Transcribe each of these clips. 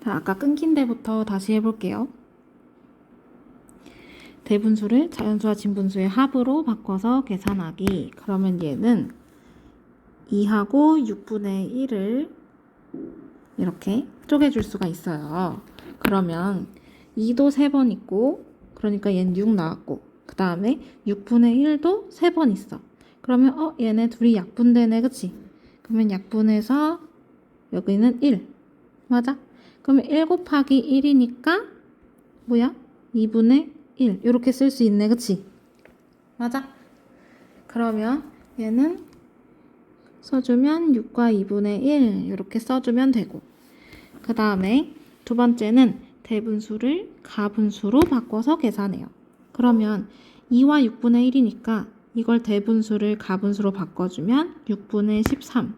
자, 아까 끊긴 데부터 다시 해볼게요. 대분수를 자연수와 진분수의 합으로 바꿔서 계산하기. 그러면 얘는 2하고 6분의 1을 이렇게 쪼개줄 수가 있어요. 그러면 2도 3번 있고, 그러니까 얘는 6 나왔고, 그 다음에 6분의 1도 3번 있어. 그러면 얘네 둘이 약분되네, 그치? 그러면 약분해서 여기는 1. 맞아? 그러면 1 곱하기 1이니까 뭐야? 2분의 1 이렇게 쓸 수 있네, 그치? 맞아? 그러면 얘는 써주면 6과 2분의 1 이렇게 써주면 되고, 그 다음에 두 번째는 대분수를 가분수로 바꿔서 계산해요. 그러면 2와 6분의 1이니까 이걸 대분수를 가분수로 바꿔주면 6분의 13.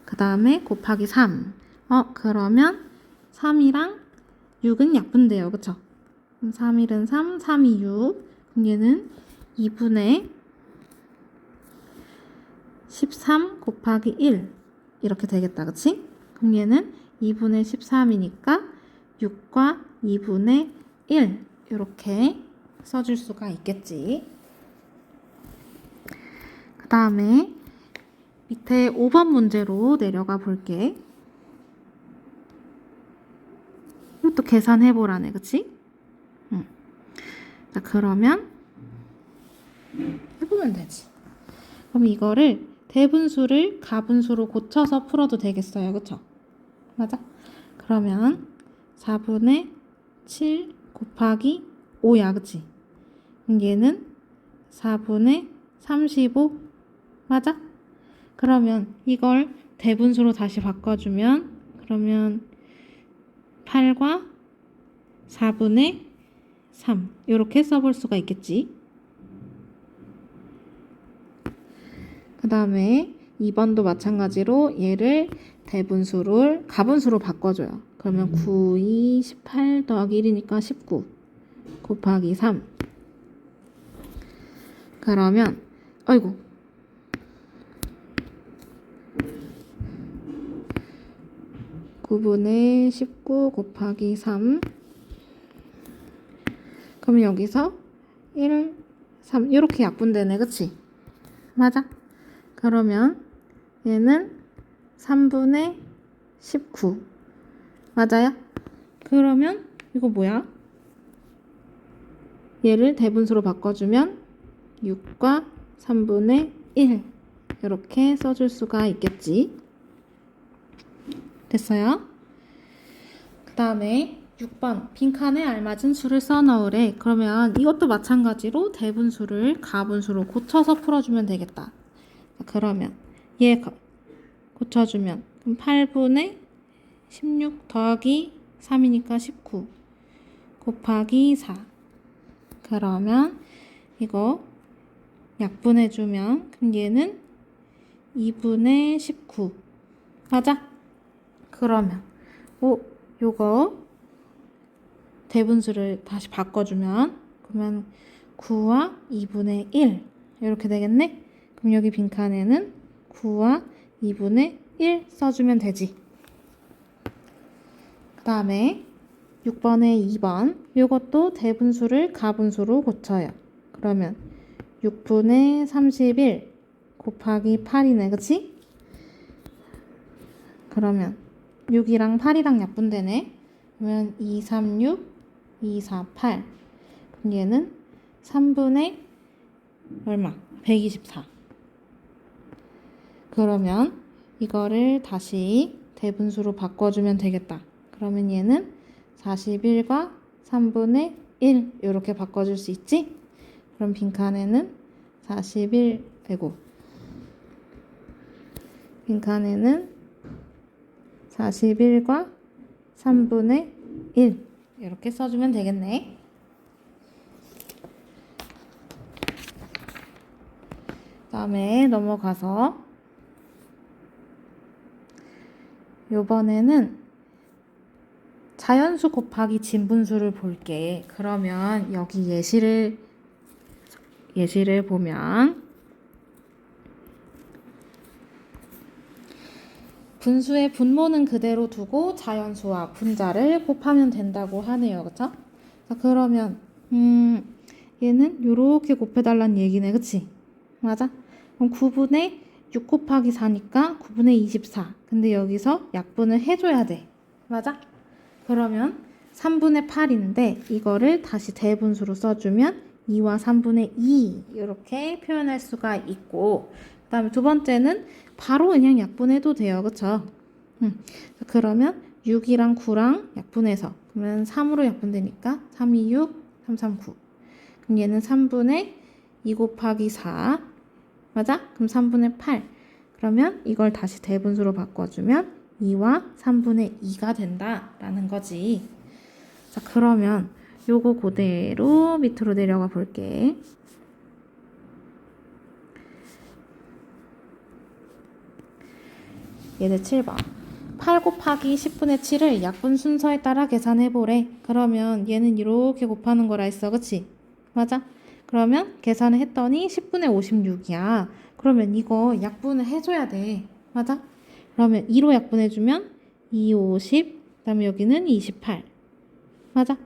그 다음에 곱하기 3. 그러면 3이랑 6은 약분돼요. 그쵸? 그럼 3일은 3, 3이 6. 그럼 얘는 2분의 13 곱하기 1 이렇게 되겠다. 그치? 그럼 얘는 2분의 13이니까 6과 2분의 1 이렇게 써줄 수가 있겠지. 그 다음에 밑에 5번 문제로 내려가 볼게. 이것도 계산해보라네. 그치? 자, 그러면 해보면 되지. 그럼 이거를 대분수를 가분수로 고쳐서 풀어도 되겠어요. 그쵸? 맞아? 그러면 4분의 7 곱하기 5야. 그치? 그럼 얘는 4분의 35 맞아? 그러면 이걸 대분수로 다시 바꿔주면 그러면 8과 4분의 3 이렇게 써볼 수가 있겠지. 그 다음에 2번도 마찬가지로 얘를 대분수를 가분수로 바꿔줘요. 그러면 9, 2, 18 더하기 1이니까 19 곱하기 3. 그러면 아이고 9분의 19 곱하기 3. 그러면 여기서 1, 3 이렇게 약분되네. 그치? 맞아? 그러면 얘는 3분의 19 맞아요? 그러면 이거 뭐야? 얘를 대분수로 바꿔주면 6과 3분의 1 이렇게 써줄 수가 있겠지. 됐어요? 그 다음에 6번 빈칸에 알맞은 수를 써 넣으래. 그러면 이것도 마찬가지로 대분수를 가분수로 고쳐서 풀어주면 되겠다. 그러면 얘 고쳐주면 그럼 8분의 16 더하기 3이니까 19 곱하기 4. 그러면 이거 약분해주면 그럼 얘는 2분의 19 맞아? 그러면 요거 대분수를 다시 바꿔주면 그러면 9와 2분의 1 이렇게 되겠네? 그럼 여기 빈칸에는 9와 2분의 1 써주면 되지. 그 다음에 6번에 2번 이것도 대분수를 가분수로 고쳐요. 그러면 6분의 31 곱하기 8이네. 그치? 그러면 6이랑 8이랑 약분되네. 그러면 236, 248. 그럼 얘는 3분의 얼마? 124. 그러면 이거를 다시 대분수로 바꿔주면 되겠다. 그러면 얘는 41과 3분의 1 이렇게 바꿔줄 수 있지? 그럼 빈칸에는 41, 빈칸에는 41과 3분의 1 이렇게 써주면 되겠네. 그 다음에 넘어가서 요번에는 자연수 곱하기 진분수를 볼게. 그러면 여기 예시를 보면 분수의 분모는 그대로 두고 자연수와 분자를 곱하면 된다고 하네요. 그쵸? 자, 그러면 얘는 요렇게 곱해달라는 얘기네. 그치? 맞아? 그럼 9분의 6 곱하기 4니까 9분의 24. 근데 여기서 약분을 해줘야 돼. 맞아? 그러면 3분의 8인데 이거를 다시 대분수로 써주면 2와 3분의 2 이렇게 표현할 수가 있고, 그 다음에 두 번째는 바로 그냥 약분해도 돼요. 그쵸? 그러면 6이랑 9랑 약분해서 그러면 3으로 약분되니까 3, 2, 6, 3, 3, 9. 그럼 얘는 3분의 2 곱하기 4 맞아? 그럼 3분의 8. 그러면 이걸 다시 대분수로 바꿔주면 2와 3분의 2가 된다라는 거지. 자, 그러면 요거 그대로 밑으로 내려가 볼게. 얘네 7번. 8 곱하기 10분의 7을 약분 순서에 따라 계산해보래. 그러면 얘는 이렇게 곱하는 거라 했어. 그치? 맞아? 그러면 계산을 했더니 10분의 56이야. 그러면 이거 약분을 해줘야 돼. 맞아? 그러면 2로 약분해주면 2, 50, 그 다음에 여기는 28. 맞아?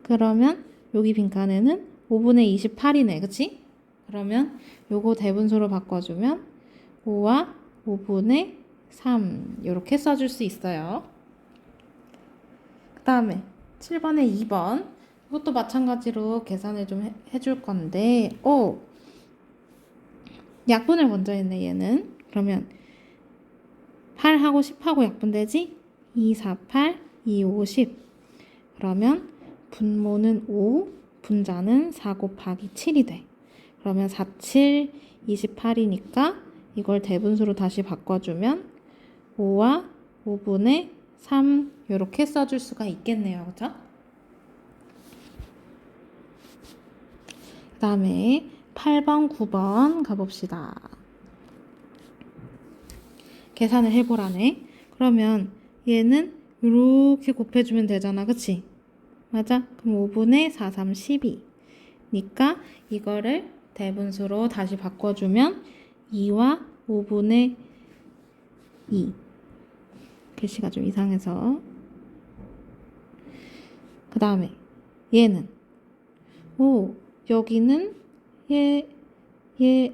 그러면 여기 빈칸에는 5분의 28이네. 그치? 그러면 요거 대분수로 바꿔주면 5와 5분의 3 이렇게 써줄 수 있어요. 그 다음에 7번에 2번 이것도 마찬가지로 계산을 좀 해줄 건데 약분을 먼저 했네 얘는. 그러면 8하고 10하고 약분되지? 2, 4, 8, 2, 5, 10. 그러면 분모는 5, 분자는 4 곱하기 7이 돼. 그러면 4, 7, 28이니까 이걸 대분수로 다시 바꿔주면 5와 5분의 3 이렇게 써줄 수가 있겠네요. 그죠? 그 다음에 8번, 9번 가봅시다. 계산을 해보라네. 그러면 얘는 이렇게 곱해주면 되잖아. 그치? 맞아? 그럼 5분의 4, 3, 12. 니까 이거를 대분수로 다시 바꿔주면 2와 5분의 2. 글씨가 좀 이상해서. 그 다음에 얘는 여기는 얘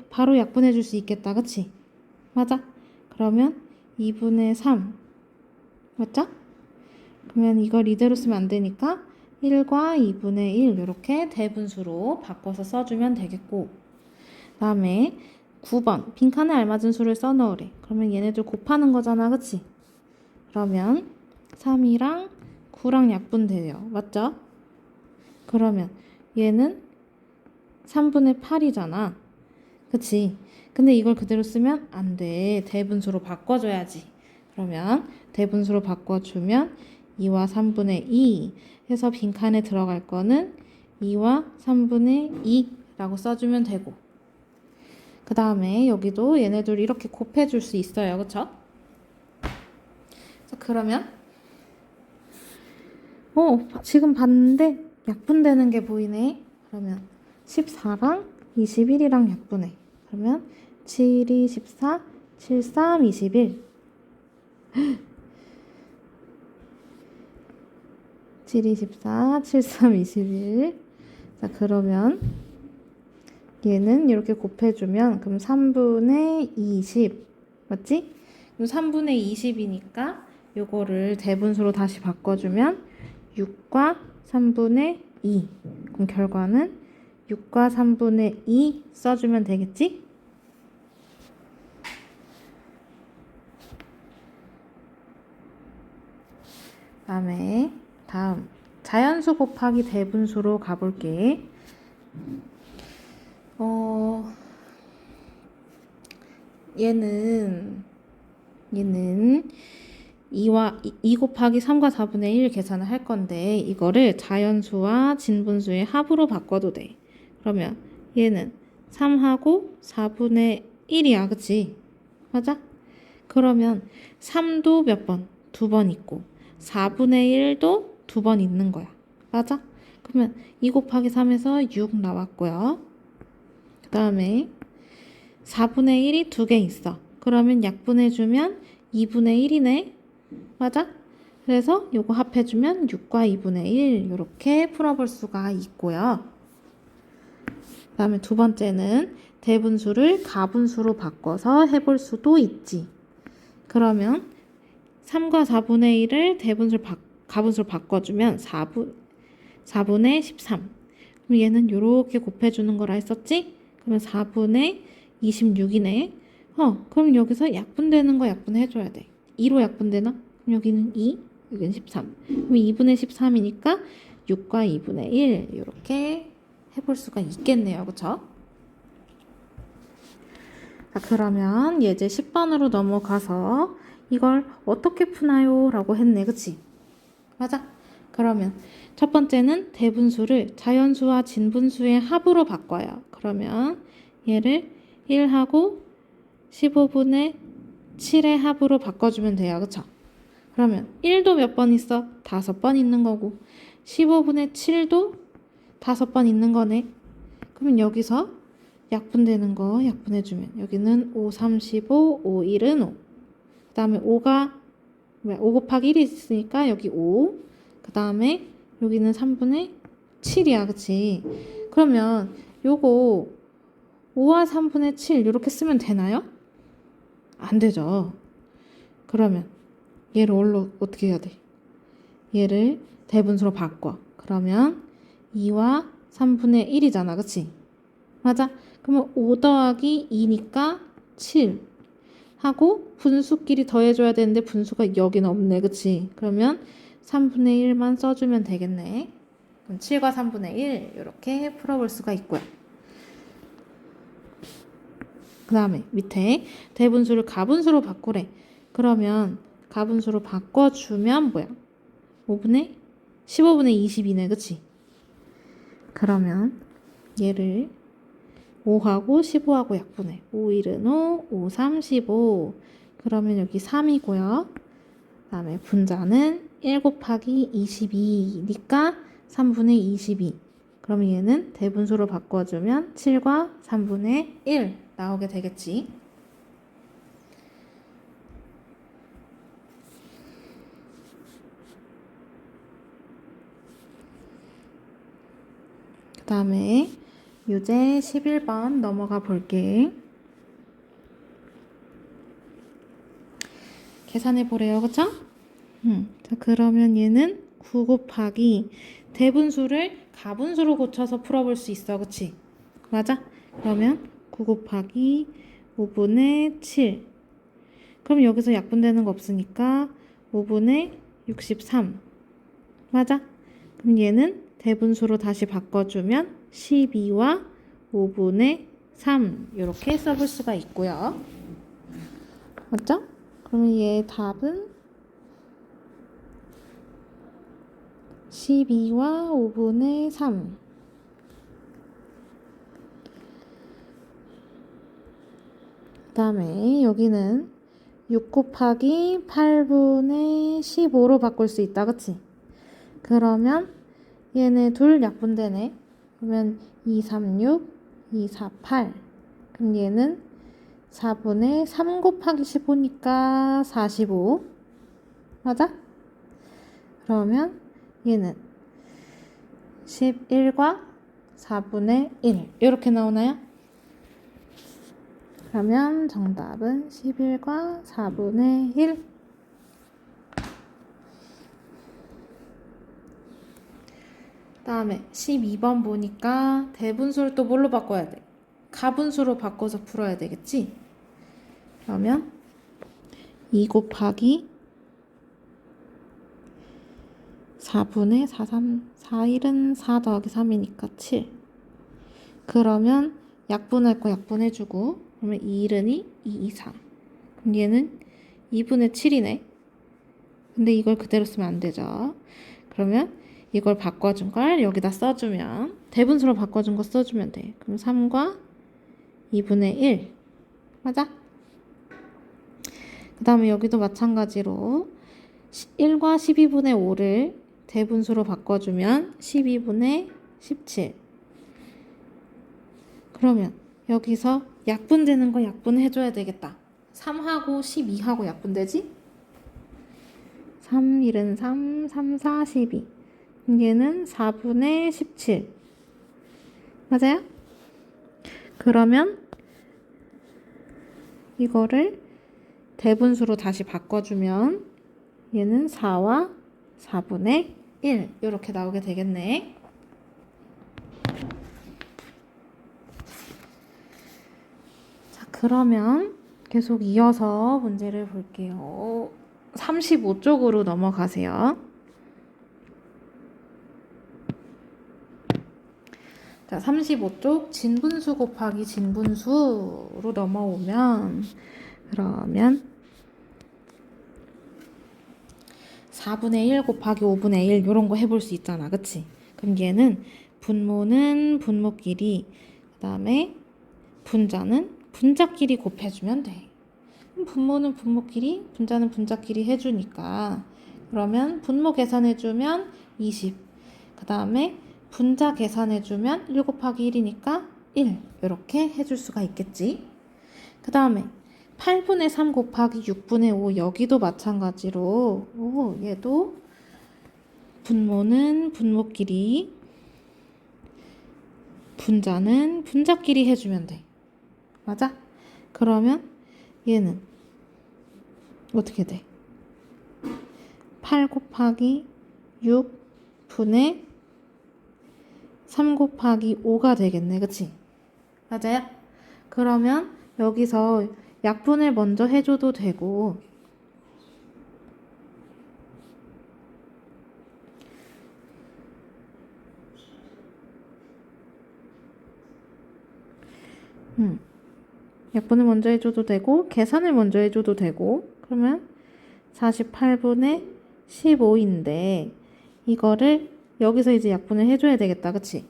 바로 약분해 줄 수 있겠다. 그치? 맞아? 그러면 2분의 3 맞죠? 그러면 이걸 이대로 쓰면 안 되니까 1과 2분의 1 이렇게 대분수로 바꿔서 써주면 되겠고, 그 다음에 9번 빈칸에 알맞은 수를 써넣으래. 그러면 얘네들 곱하는 거잖아. 그치? 그러면 3이랑 9랑 약분돼요. 맞죠? 그러면 얘는 3분의 8이잖아. 그치? 근데 이걸 그대로 쓰면 안 돼. 대분수로 바꿔줘야지. 그러면 대분수로 바꿔주면 2와 3분의 2 해서 빈칸에 들어갈 거는 2와 3분의 2라고 써주면 되고, 그 다음에 여기도 얘네들 이렇게 곱해줄 수 있어요. 그쵸? 자, 그러면 지금 봤는데 약분되는 게 보이네. 그러면 14랑 21이랑 약분해. 그러면 7, 2, 14, 7, 3, 21. 7, 2, 14, 7, 3, 21. 자, 그러면 얘는 이렇게 곱해주면 그럼 3분의 20. 맞지? 그럼 3분의 20이니까 요거를 대분수로 다시 바꿔주면 6과 3분의 2. 그럼 결과는 6과 3분의 2 써주면 되겠지? 다음 자연수 곱하기 대분수로 가볼게. 얘는 2 곱하기 3과 4분의 1 계산을 할 건데 이거를 자연수와 진분수의 합으로 바꿔도 돼. 그러면 얘는 3하고 4분의 1이야. 그치? 맞아? 그러면 3도 몇 번? 2번 있고 4분의 1도 2번 있는 거야. 맞아? 그러면 2 곱하기 3에서 6 나왔고요. 그 다음에 4분의 1이 2개 있어. 그러면 약분해주면 2분의 1이네. 맞아? 그래서 요거 합해주면 6과 2분의 1 이렇게 풀어볼 수가 있고요. 그 다음에 두 번째는 대분수를 가분수로 바꿔서 해볼 수도 있지. 그러면 3과 4분의 1을 가분수로 바꿔주면 4분의 13. 그럼 얘는 이렇게 곱해주는 거라 했었지? 그러면 4분의 26이네. 그럼 여기서 약분되는 거 약분해줘야 돼. 2로 약분되나? 그럼 여기는 2, 여기는 13. 그럼 2분의 13이니까 6과 2분의 1 이렇게 해볼 수가 있겠네요. 그쵸? 자, 그러면 예제 10번으로 넘어가서 이걸 어떻게 푸나요? 라고 했네. 그치? 맞아? 그러면 첫 번째는 대분수를 자연수와 진분수의 합으로 바꿔요. 그러면 얘를 1하고 15분의 7의 합으로 바꿔주면 돼요. 그쵸? 그러면 1도 몇 번 있어? 5번 있는 거고 15분의 7도 5번 있는 거네. 그러면 여기서 약분되는 거 약분해주면 여기는 5, 35, 5, 1은 5. 그 다음에 5 곱하기 1이 있으니까 여기 5. 그 다음에 여기는 3분의 7이야. 그치? 그러면 요거 5와 3분의 7 이렇게 쓰면 되나요? 안 되죠. 그러면 얘를 어떻게 해야 돼? 얘를 대분수로 바꿔. 그러면 2와 3분의 1이잖아. 그치? 맞아? 그러면 5 더하기 2니까 7 하고 분수끼리 더해줘야 되는데 분수가 여기는 없네. 그치? 그러면 3분의 1만 써주면 되겠네. 그럼 7과 3분의 1 이렇게 풀어볼 수가 있고요. 그 다음에 밑에 대분수를 가분수로 바꾸래. 그러면 가분수로 바꿔주면 뭐야? 15분의 22네. 그치? 그러면 얘를 5하고 15하고 약분해. 5, 1은 5, 5, 3, 15. 그러면 여기 3이고요. 그 다음에 분자는 1 곱하기 22니까 3분의 22. 그러면 얘는 대분수로 바꿔주면 7과 3분의 1 나오게 되겠지. 그 다음에 유제 11번 넘어가 볼게. 계산해 보래요. 그쵸? 자, 그러면 얘는 9 곱하기 대분수를 가분수로 고쳐서 풀어볼 수 있어. 그치? 맞아? 그러면 9 곱하기 5분의 7. 그럼 여기서 약분되는 거 없으니까 5분의 63. 맞아? 그럼 얘는 대분수로 다시 바꿔주면 12와 5분의 3 이렇게 써볼 수가 있고요. 맞죠? 그러면 얘 답은 12와 5분의 3. 그 다음에 여기는 6 곱하기 8분의 15로 바꿀 수 있다. 그치? 그러면 얘네 둘 약분되네. 그러면 2, 3, 6, 2, 4, 8. 그럼 얘는 4분의 3 곱하기 15니까 45. 맞아? 그러면 얘는 11과 4분의 1 이렇게 나오나요? 그러면 정답은 11과 4분의 1. 다음에 12번 보니까 대분수를 또 뭘로 바꿔야 돼? 가분수로 바꿔서 풀어야 되겠지? 그러면 2 곱하기 4분의 4, 3, 4, 1은 4 더하기 3이니까 7. 그러면 약분할 거 약분해주고 그러면 2, 1은 2, 2, 4. 그럼 얘는 2분의 7이네. 근데 이걸 그대로 쓰면 안 되죠. 그러면 이걸 바꿔준 걸 여기다 써주면 대분수로 바꿔준 거 써주면 돼. 그럼 3과 2분의 1. 맞아? 그 다음에 여기도 마찬가지로 1과 12분의 5를 대분수로 바꿔주면 12분의 17. 그러면 여기서 약분되는 거 약분해줘야 되겠다. 3하고 12하고 약분되지? 3, 1은 3, 3, 4, 12. 얘는 4분의 17. 맞아요? 그러면 이거를 대분수로 다시 바꿔주면 얘는 4와 4분의 1 이렇게 나오게 되겠네. 자, 그러면 계속 이어서 문제를 볼게요. 35쪽으로 넘어가세요. 자, 35쪽 진분수 곱하기 진분수로 넘어오면 그러면 4분의 1 곱하기 5분의 1 이런 거 해볼 수 있잖아. 그치? 그럼 얘는 분모는 분모끼리 그 다음에 분자는 분자끼리 곱해주면 돼. 분모는 분모끼리 분자는 분자끼리 해주니까 그러면 분모 계산해주면 20 그 다음에 분자 계산해주면 1 곱하기 1이니까 1 이렇게 해줄 수가 있겠지. 그 다음에 8분의 3 곱하기 6분의 5 여기도 마찬가지로 얘도 분모는 분모끼리 분자는 분자끼리 해주면 돼. 맞아? 그러면 얘는 어떻게 돼? 8 곱하기 6분의 3 곱하기 5가 되겠네. 그치? 맞아요? 그러면 여기서 약분을 먼저 해줘도 되고 약분을 먼저 해줘도 되고 계산을 먼저 해줘도 되고 그러면 48분의 15인데 이거를 여기서 이제 약분을 해줘야 되겠다. 그치?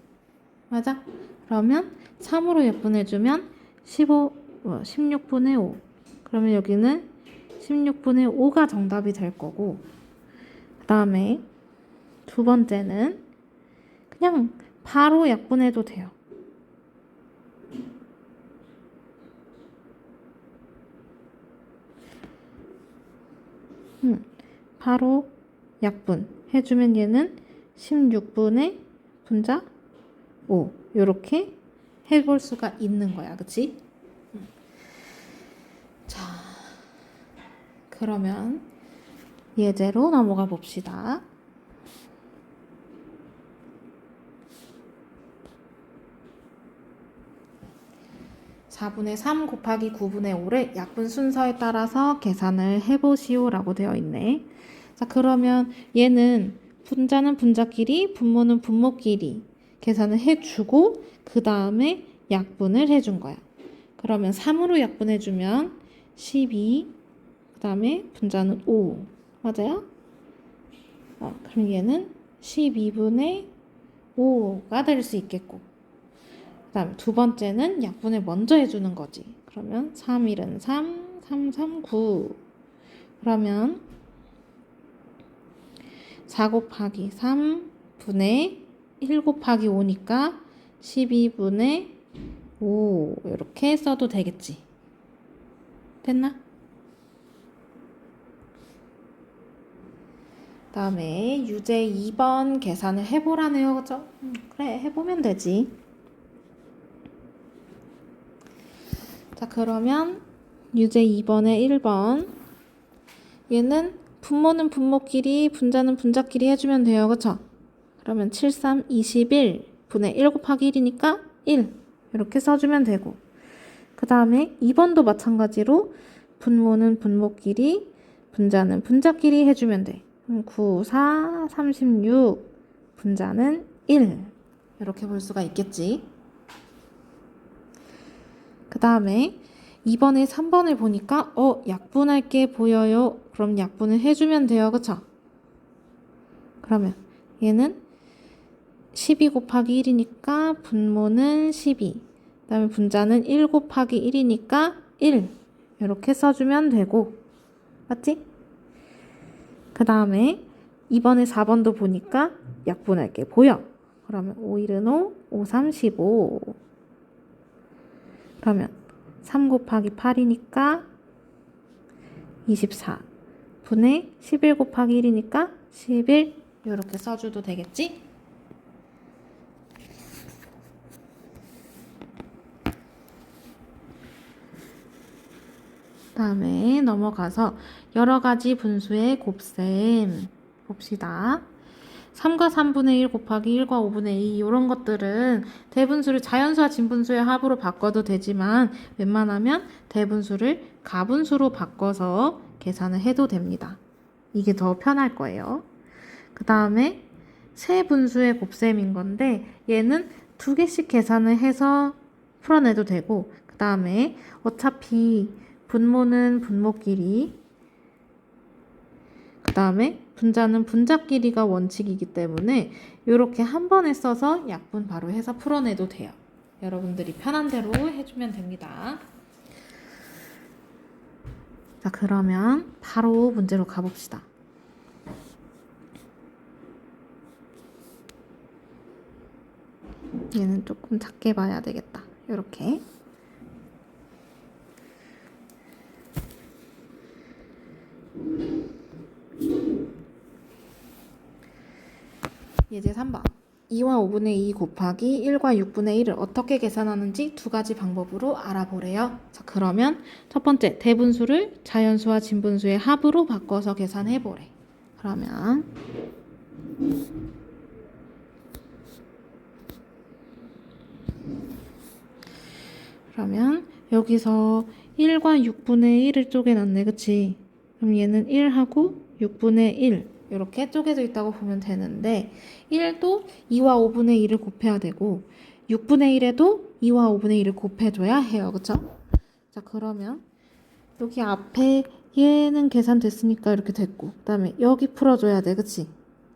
맞아? 그러면 3으로 약분해주면 16분의 5 그러면 여기는 16분의 5가 정답이 될 거고 그 다음에 두 번째는 그냥 바로 약분해도 돼요. 바로 약분 해주면 얘는 16분의 분자 5 이렇게 해볼 수가 있는 거야. 그치? 자, 그러면 예제로 넘어가 봅시다. (4분의 3) 곱하기 (9분의 5를) 약분 순서에 따라서 계산을 해보시오 라고 되어 있네. 자, 그러면 얘는 분자는 분자끼리 분모는 분모끼리 계산을 해주고 그 다음에 약분을 해준 거야. 그러면 3으로 약분해주면 12 그 다음에 분자는 5 맞아요? 그럼 얘는 12분의 5가 될 수 있겠고 그 다음에 두 번째는 약분을 먼저 해주는 거지. 그러면 3, 1은 3, 3, 3, 9 그러면 4 곱하기 3분의 1 곱하기 5니까 12분의 5 이렇게 써도 되겠지. 됐나? 다음에 유제 2번 계산을 해보라네요. 그죠? 그래, 해보면 되지. 자, 그러면 유제 2번의 1번 얘는 분모는 분모끼리 분자는 분자끼리 해주면 돼요. 그쵸? 그러면 7, 3, 21 분의 1 곱하기 1이니까 1 이렇게 써주면 되고 그 다음에 2번도 마찬가지로 분모는 분모끼리 분자는 분자끼리 해주면 돼. 9, 4, 36 분자는 1 이렇게 볼 수가 있겠지. 그 다음에 2번에 3번을 보니까 약분할 게 보여요. 그럼 약분을 해주면 돼요. 그쵸? 그러면 얘는 12 곱하기 1이니까 분모는 12 그 다음에 분자는 1 곱하기 1이니까 1 이렇게 써주면 되고 맞지? 그 다음에 2번에 4번도 보니까 약분할 게 보여. 그러면 5, 1은 5, 5, 3, 15 그러면 3 곱하기 8이니까 24 분의 11 곱하기 1이니까 11 이렇게 써줘도 되겠지? 다음에 넘어가서 여러 가지 분수의 곱셈 봅시다. 3과 3분의 1 곱하기 1과 5분의 2 이런 것들은 대분수를 자연수와 진분수의 합으로 바꿔도 되지만 웬만하면 대분수를 가분수로 바꿔서 계산을 해도 됩니다. 이게 더 편할 거예요. 그 다음에 세 분수의 곱셈인 건데 얘는 2개씩 계산을 해서 풀어내도 되고 그 다음에 어차피 분모는 분모끼리 그 다음에 분자는 분자끼리가 원칙이기 때문에 이렇게 한 번에 써서 약분 바로 해서 풀어내도 돼요. 여러분들이 편한 대로 해주면 됩니다. 자, 그러면 바로 문제로 가봅시다. 얘는 조금 작게 봐야 되겠다. 이렇게. 예제 3번 2와 5분의 2 곱하기 1과 6분의 1을 어떻게 계산하는지 두 가지 방법으로 알아보래요. 자, 그러면 첫 번째 대분수를 자연수와 진분수의 합으로 바꿔서 계산해보래. 그러면 여기서 1과 6분의 1을 쪼개놨네, 그치? 그럼 얘는 1하고 6분의 1 이렇게 쪼개져 있다고 보면 되는데 1도 2와 5분의 1을 곱해야 되고 6분의 1에도 2와 5분의 1을 곱해줘야 해요. 그쵸? 자, 그러면 여기 앞에 얘는 계산됐으니까 이렇게 됐고 그 다음에 여기 풀어줘야 돼. 그치?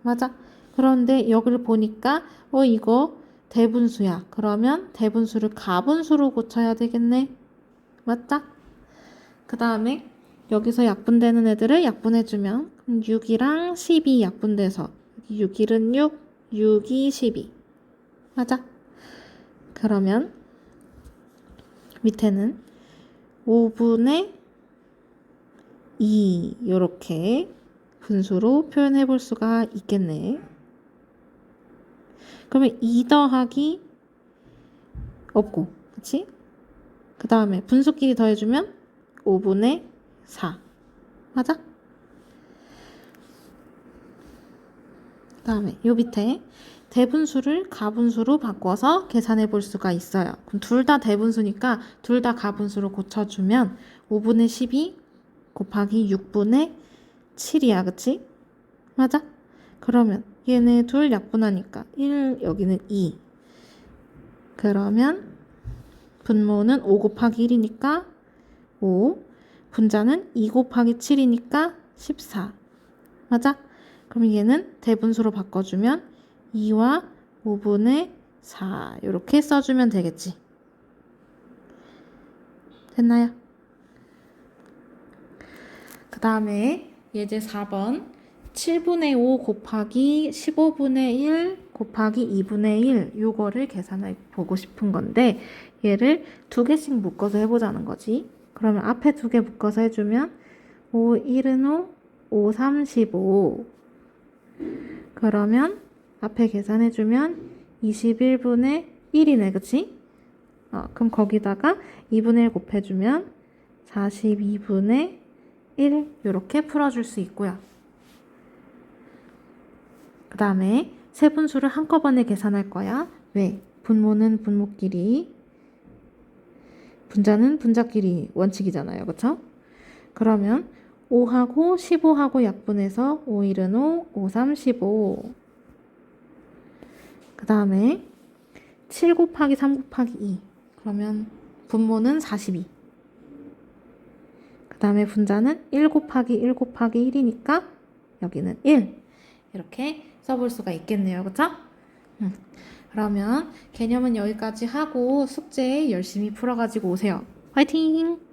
맞아? 그런데 여기를 보니까 이거 대분수야. 그러면 대분수를 가분수로 고쳐야 되겠네. 맞자? 그 다음에 여기서 약분되는 애들을 약분해주면 6이랑 10이 약분돼서 6, 1은 6, 6이 12 맞아? 그러면 밑에는 5분의 2 이렇게 분수로 표현해 볼 수가 있겠네. 그러면 2 더하기 없고 그치? 그 다음에 분수끼리 더해주면 5분의 4 맞아? 그 다음에 요 밑에 대분수를 가분수로 바꿔서 계산해 볼 수가 있어요. 그럼 둘 다 대분수니까 둘 다 가분수로 고쳐주면 5분의 12 곱하기 6분의 7이야. 그치? 맞아? 그러면 얘네 둘 약분하니까 1 여기는 2 그러면 분모는 5 곱하기 1이니까 5 분자는 2 곱하기 7이니까 14 맞아? 그럼 얘는 대분수로 바꿔주면 2와 5분의 4 이렇게 써주면 되겠지. 됐나요? 그 다음에 예제 4번 7분의 5 곱하기 15분의 1 곱하기 2분의 1 요거를 계산해 보고 싶은 건데 얘를 2개씩 묶어서 해보자는 거지. 그러면 앞에 2개 묶어서 해주면 5, 1은 5, 5, 3, 15 그러면 앞에 계산해주면 21분의 1이네. 그치? 그럼 거기다가 2분의 1 곱해주면 42분의 1 이렇게 풀어줄 수 있고요. 그 다음에 세분수를 한꺼번에 계산할 거야. 왜? 분모는 분모끼리 분자는 분자끼리 원칙이잖아요. 그쵸? 그러면 5하고 15하고 약분해서 5, 1은 5, 5, 3, 15 그 다음에 7 곱하기 3 곱하기 2 그러면 분모는 42 그 다음에 분자는 1 곱하기 1 곱하기 1이니까 여기는 1 이렇게 써볼 수가 있겠네요. 그쵸? 그러면 개념은 여기까지 하고 숙제 열심히 풀어가지고 오세요. 화이팅!